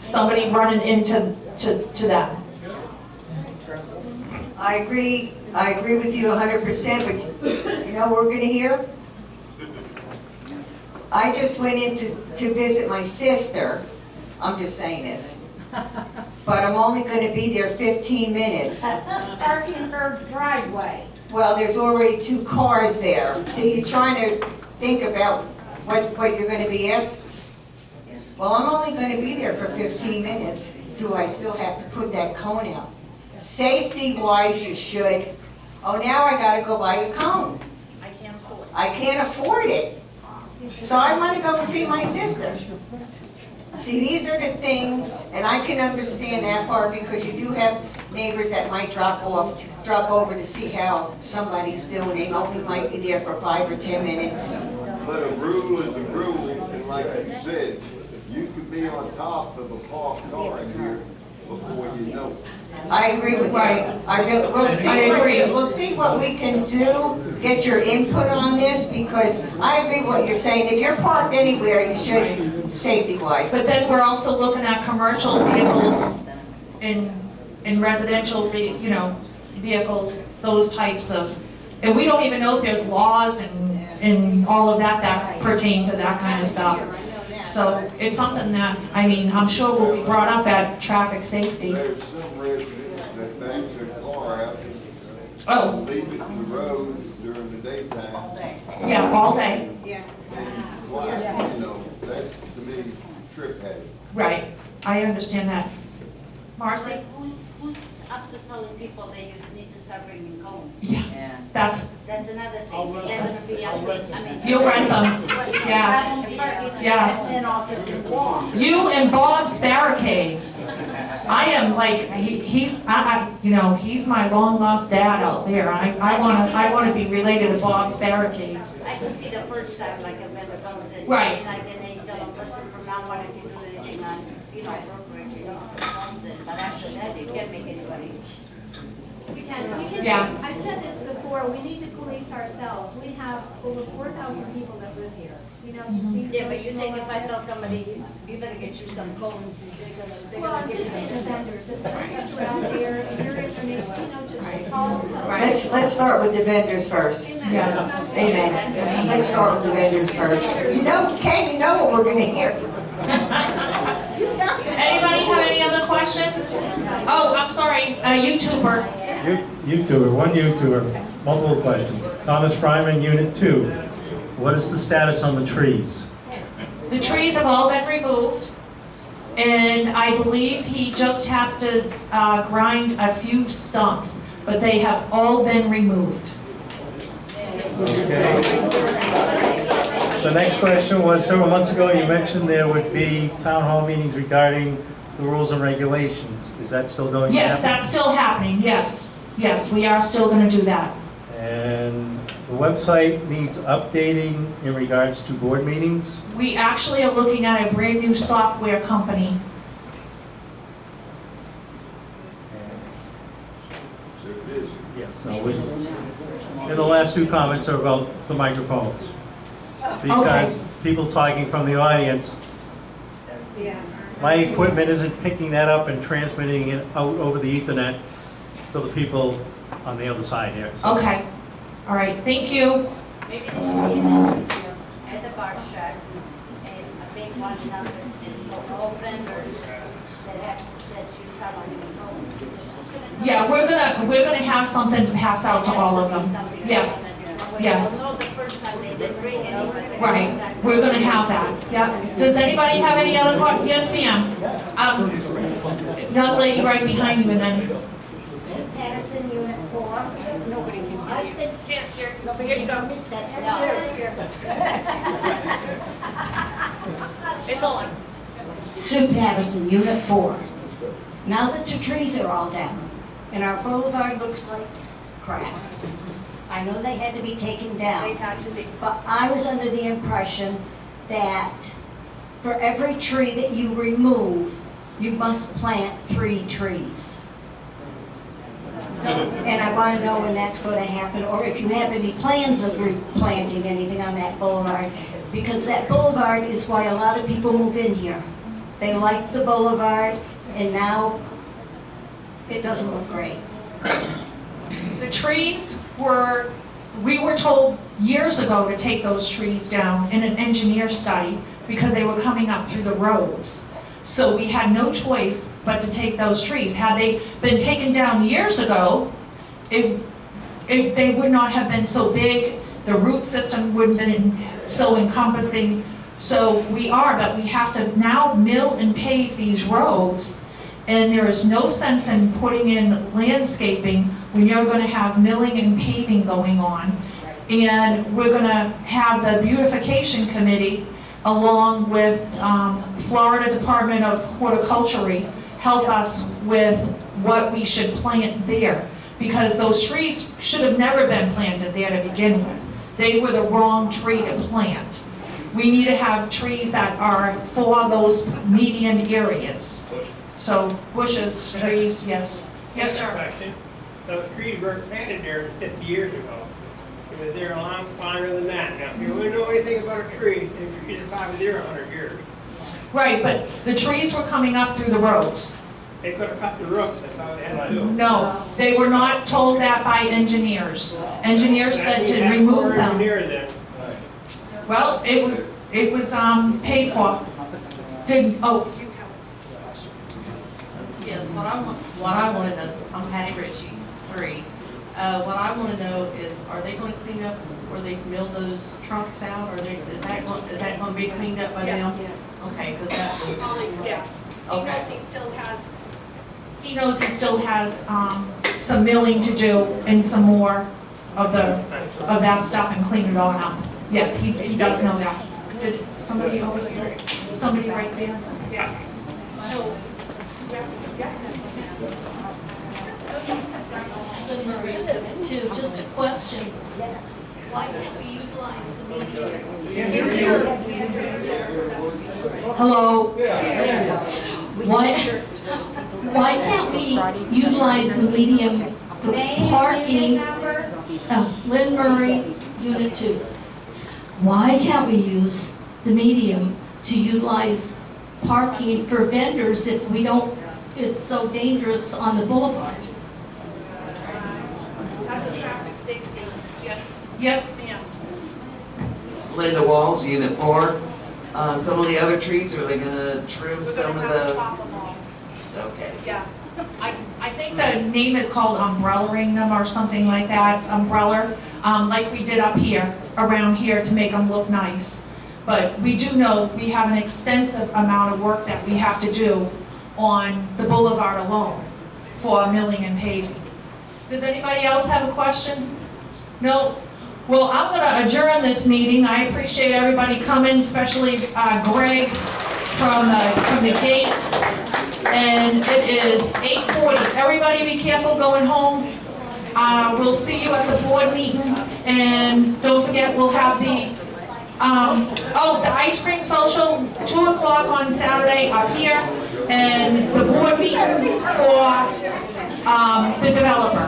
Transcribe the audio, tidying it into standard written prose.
somebody running into them. I agree with you 100%, but you know what we're gonna hear? I just went in to visit my sister. I'm just saying this. But I'm only gonna be there 15 minutes. Park in her driveway. Well, there's already 2 cars there. See, you're trying to think about what you're gonna be asked. Well, I'm only gonna be there for 15 minutes. Do I still have to put that cone out? Safety-wise, you should. Oh, now I gotta go buy a cone. I can't afford it. I can't afford it. So I wanna go and see my sister. See, these are the things, and I can understand that part because you do have neighbors that might drop over to see how somebody's doing. They only might be there for 5 or 10 minutes. But a rule is a rule, and like you said, you could be on top of a parked car in here before you know it. I agree with you. We'll see what we can do, get your input on this, because I agree with what you're saying. If you're parked anywhere, you should, safety-wise. But then we're also looking at commercial vehicles in residential, vehicles, those types of, and we don't even know if there's laws and all of that pertain to that kind of stuff. So it's something that, I'm sure will be brought up at traffic safety. There's some residents that back their car out Oh, and leave it in the road during the daytime. yeah, all day, Yeah. Why, you know, that's to me trip hazard. right. I understand that. Marcy? Like, who's up to telling people that you need to start bringing cones? Yeah, that's, That's another thing. Is that gonna be up to, you'll rent them, yeah. Yes. And office and walk. You and Bob's barricades. I am like, he's my long lost dad out there. I wanna be related to Bob's barricades. I could see the first time, like a vendor comes in. Right. Like, and they tell them, listen, from now on, if you do anything on, Brookridge, you know, comes in. But after that, you can't make anybody. We can, Yeah. I said this before, we need to police ourselves. We have over 4,000 people that live here. You see. Yeah, but you think if I tell somebody, you better get you some cones, they're Well, gonna I'm give you just saying the some. vendors, if vendors are out there, and your information, just call. Let's start with the vendors first. Yeah. Amen. Let's start with the vendors first. Kay, you know what we're gonna hear. Anybody have any other questions? Oh, I'm sorry, a YouTuber. YouTuber, one YouTuber, multiple questions. Thomas Fryman, Unit 2. What is the status on the trees? The trees have all been removed, and I believe he just has to grind a few stumps, but they have all been removed. Okay. The next question was, several months ago you mentioned there would be town hall meetings regarding the rules and regulations. Is that still going to happen? Yes, that's still happening, yes. Yes, we are still going to do that. And the website needs updating in regards to board meetings. We actually are looking at a brand new software company. They're busy. Yes. And the last 2 comments are about the microphones. Because people talking from the audience, my equipment isn't picking that up and transmitting it out over the Ethernet to the people on the other side here. So Okay. All right, thank you. Maybe there should be an entrance here at the bar shop, and a big one announcement, so all vendors that you sell on your phones. Yeah, we're gonna have something to pass out to all of them. Yes. Yes. Although the first time they didn't bring anybody. Right, we're gonna have that, yeah. Does anybody have any other questions? Yes, ma'am. Young lady right behind you and then. Patterson, Unit 4. Nobody can hear you. Can't hear. Nobody can hear me. That's It's on. Sue Patterson, Unit 4. Now that the trees are all down and our boulevard looks like crap, I know they had to be taken down. They had to be. But I was under the impression that for every tree that you remove, you must plant 3 trees. And I want to know when that's going to happen, or if you have any plans of replanting anything on that boulevard, because that boulevard is why a lot of people move in here. They liked the boulevard, and now it doesn't look great. The trees were, we were told years ago to take those trees down in an engineer study because they were coming up through the roads. So we had no choice but to take those trees. Had they been taken down years ago, they would not have been so big, the root system wouldn't have been so encompassing. So but we have to now mill and pave these roads, and there is no sense in putting in landscaping when you're going to have milling and paving going on. And we're going to have the beautification committee, along with Florida Department of Horticulture, help us with what we should plant there. Because those trees should have never been planted there to begin with. They were the wrong tree to plant. We need to have trees that are for those median areas. So bushes, trees, yes. Yes, sir. Question. Those trees weren't planted there 50 years ago. It was there a lot longer than that. Now, if you wouldn't know anything about a tree, the trees are probably there 100 years. Right, but the trees were coming up through the roads. They could have cut the roots, that's all they had to do. No, they were not told that by engineers. Engineers said to remove them. Engineer then. Well, it was paid for. Yes, what I want to know, I'm Patty Ritchie, 3. What I want to know is, are they going to clean up where they milled those trunks out, or is that going to be cleaned up by them? Okay, because that was, Yes. okay. He knows he still has some milling to do and some more of that stuff and clean it all out. Yes, he does know that. Did somebody over here? Somebody right there? Yes. To just a question. Why can't we utilize the media? Hello? Why can't we utilize the medium for parking? Lynn Murray, Unit 2. Why can't we use the medium to utilize parking for vendors if we don't, it's so dangerous on the boulevard? That's a traffic safety, yes. Yes, ma'am. Linda Walls, Unit 4. Some of the other trees, are they gonna trim some of the? Top them all. Okay. Yeah. I think the name is called umbrellaing them or something like that, umbrella, like we did up here, around here to make them look nice. But we do know we have an extensive amount of work that we have to do on the boulevard alone for milling and paving. Does anybody else have a question? No? Well, I'm going to adjourn this meeting. I appreciate everybody coming, especially Greg from the gate. And it is 8:40. Everybody be careful going home. We'll see you at the board meeting. And don't forget, we'll have the ice cream social, 2 o'clock on Saturday up here. And the board meeting for the developer.